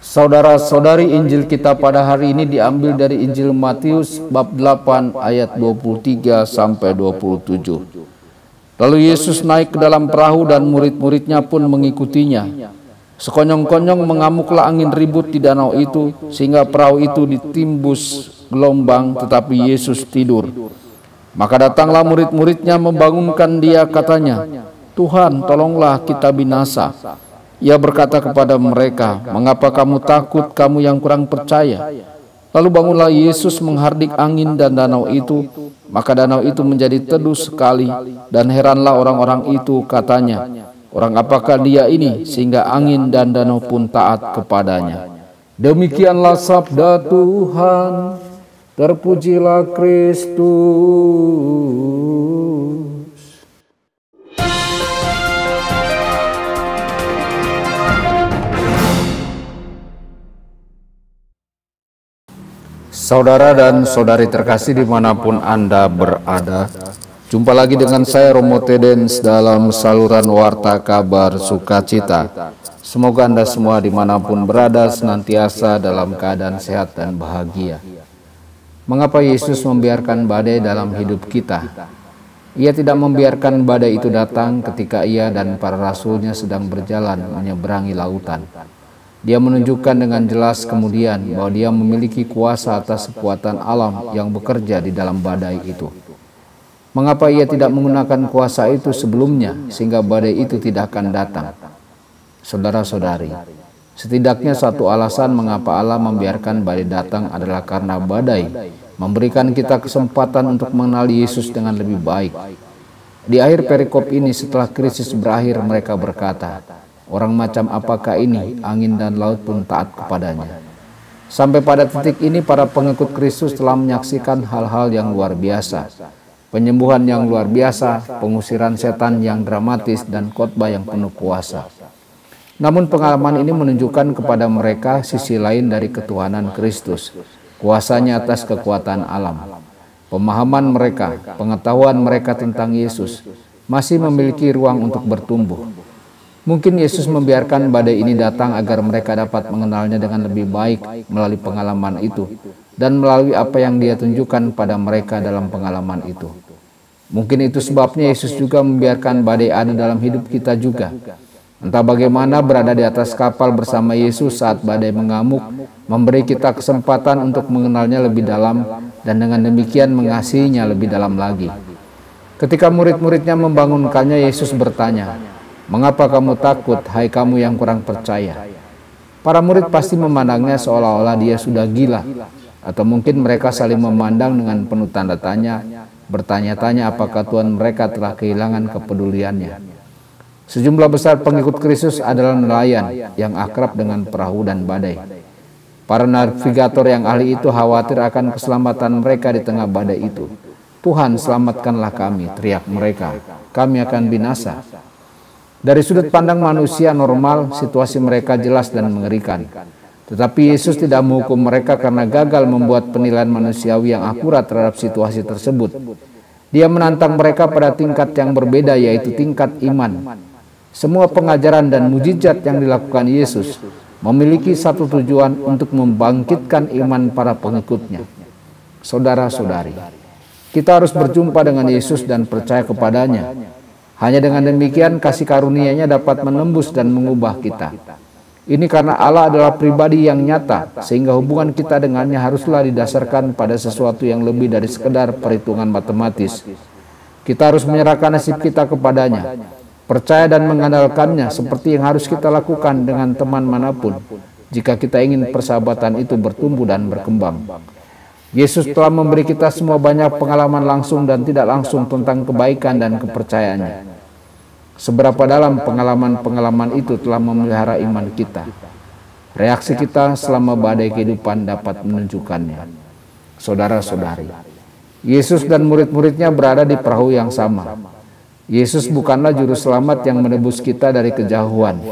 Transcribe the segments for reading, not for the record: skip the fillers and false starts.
Saudara-saudari, Injil kita pada hari ini diambil dari Injil Matius bab 8 ayat 23 sampai 27. Lalu Yesus naik ke dalam perahu dan murid-muridnya pun mengikutinya. Sekonyong-konyong mengamuklah angin ribut di danau itu sehingga perahu itu ditimbus gelombang, tetapi Yesus tidur. Maka datanglah murid-muridnya membangunkan dia, katanya, "Tuhan, tolonglah kita binasa." Ia berkata kepada mereka, "Mengapa kamu takut, kamu yang kurang percaya?" Lalu bangunlah Yesus menghardik angin dan danau itu, maka danau itu menjadi teduh sekali, dan heranlah orang-orang itu, katanya, "Orang apakah dia ini sehingga angin dan danau pun taat kepadanya?" Demikianlah sabda Tuhan. Terpujilah Kristus. Saudara dan saudari terkasih dimanapun Anda berada, jumpa lagi dengan saya Romo Tedens dalam saluran Warta Kabar Sukacita. Semoga Anda semua dimanapun berada senantiasa dalam keadaan sehat dan bahagia. Mengapa Yesus membiarkan badai dalam hidup kita? Ia tidak membiarkan badai itu datang ketika Ia dan para rasulnya sedang berjalan menyeberangi lautan. Dia menunjukkan dengan jelas kemudian bahwa Dia memiliki kuasa atas kekuatan alam yang bekerja di dalam badai itu. Mengapa Ia tidak menggunakan kuasa itu sebelumnya sehingga badai itu tidak akan datang? Saudara-saudari, setidaknya satu alasan mengapa Allah membiarkan badai datang adalah karena badai memberikan kita kesempatan untuk mengenali Yesus dengan lebih baik. Di akhir perikop ini, setelah krisis berakhir, mereka berkata, "Orang macam apakah ini, angin dan laut pun taat kepadanya." Sampai pada titik ini, para pengikut Kristus telah menyaksikan hal-hal yang luar biasa. Penyembuhan yang luar biasa, pengusiran setan yang dramatis, dan khotbah yang penuh kuasa. Namun pengalaman ini menunjukkan kepada mereka sisi lain dari ketuhanan Kristus, kuasanya atas kekuatan alam. Pemahaman mereka, pengetahuan mereka tentang Yesus masih memiliki ruang untuk bertumbuh. Mungkin Yesus membiarkan badai ini datang agar mereka dapat mengenalnya dengan lebih baik melalui pengalaman itu dan melalui apa yang Dia tunjukkan pada mereka dalam pengalaman itu. Mungkin itu sebabnya Yesus juga membiarkan badai ada dalam hidup kita juga. Entah bagaimana berada di atas kapal bersama Yesus saat badai mengamuk, memberi kita kesempatan untuk mengenalnya lebih dalam dan dengan demikian mengasihinya lebih dalam lagi. Ketika murid-muridnya membangunkannya, Yesus bertanya, "Mengapa kamu takut, hai kamu yang kurang percaya?" Para murid pasti memandangnya seolah-olah dia sudah gila, atau mungkin mereka saling memandang dengan penuh tanda tanya, bertanya-tanya apakah Tuhan mereka telah kehilangan kepeduliannya. Sejumlah besar pengikut Kristus adalah nelayan yang akrab dengan perahu dan badai. Para navigator yang ahli itu khawatir akan keselamatan mereka di tengah badai itu. "Tuhan, selamatkanlah kami," teriak mereka. "Kami akan binasa." Dari sudut pandang manusia normal, situasi mereka jelas dan mengerikan. Tetapi Yesus tidak menghukum mereka karena gagal membuat penilaian manusiawi yang akurat terhadap situasi tersebut. Dia menantang mereka pada tingkat yang berbeda, yaitu tingkat iman. Semua pengajaran dan mujizat yang dilakukan Yesus memiliki satu tujuan, untuk membangkitkan iman para pengikutnya. Saudara-saudari, kita harus berjumpa dengan Yesus dan percaya kepadanya. Hanya dengan demikian kasih karunia-Nya dapat menembus dan mengubah kita. Ini karena Allah adalah pribadi yang nyata, sehingga hubungan kita dengannya haruslah didasarkan pada sesuatu yang lebih dari sekedar perhitungan matematis. Kita harus menyerahkan nasib kita kepadanya, percaya dan mengandalkannya seperti yang harus kita lakukan dengan teman manapun jika kita ingin persahabatan itu bertumbuh dan berkembang. Yesus telah memberi kita semua banyak pengalaman langsung dan tidak langsung tentang kebaikan dan kepercayaannya. Seberapa dalam pengalaman-pengalaman itu telah memelihara iman kita. Reaksi kita selama badai kehidupan dapat menunjukkannya. Saudara-saudari, Yesus dan murid-muridnya berada di perahu yang sama. Yesus bukanlah juru selamat yang menebus kita dari kejauhan.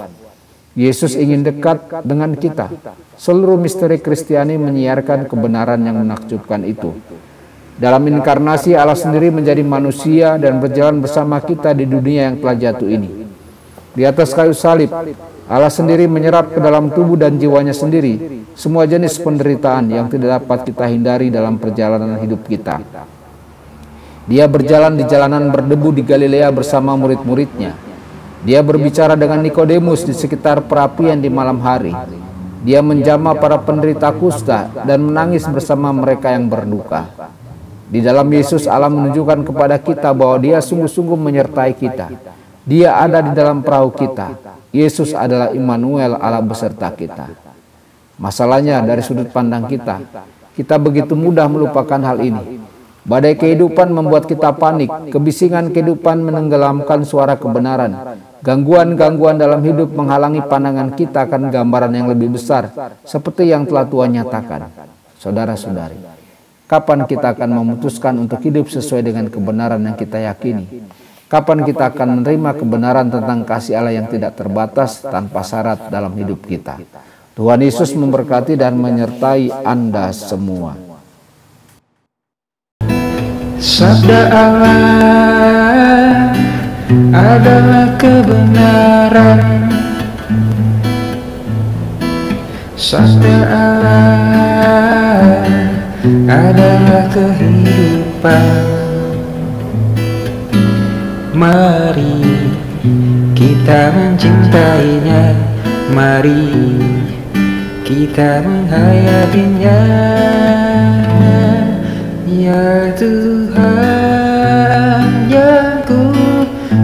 Yesus ingin dekat dengan kita. Seluruh misteri Kristiani menyiarkan kebenaran yang menakjubkan itu. Dalam inkarnasi, Allah sendiri menjadi manusia dan berjalan bersama kita di dunia yang telah jatuh ini. Di atas kayu salib, Allah sendiri menyerap ke dalam tubuh dan jiwanya sendiri semua jenis penderitaan yang tidak dapat kita hindari dalam perjalanan hidup kita. Dia berjalan di jalanan berdebu di Galilea bersama murid-muridnya. Dia berbicara dengan Nikodemus di sekitar perapian di malam hari. Dia menjamah para penderita kusta dan menangis bersama mereka yang berduka. Di dalam Yesus, Allah menunjukkan kepada kita bahwa Dia sungguh-sungguh menyertai kita. Dia ada di dalam perahu kita. Yesus adalah Immanuel, Allah beserta kita. Masalahnya dari sudut pandang kita begitu mudah melupakan hal ini. Badai kehidupan membuat kita panik, kebisingan kehidupan menenggelamkan suara kebenaran. Gangguan-gangguan dalam hidup menghalangi pandangan kita akan gambaran yang lebih besar, seperti yang telah Tuhan nyatakan. Saudara-saudari, kapan kita akan memutuskan untuk hidup sesuai dengan kebenaran yang kita yakini? Kapan kita akan menerima kebenaran tentang kasih Allah yang tidak terbatas tanpa syarat dalam hidup kita? Tuhan Yesus memberkati dan menyertai Anda semua. Sabda Allah adalah kebenaran. Sabda Allah adalah kehidupan. Mari kita mencintainya, mari kita menghayatinya. Ya Tuhan yang ku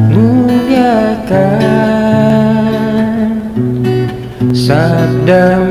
muliakan, sabda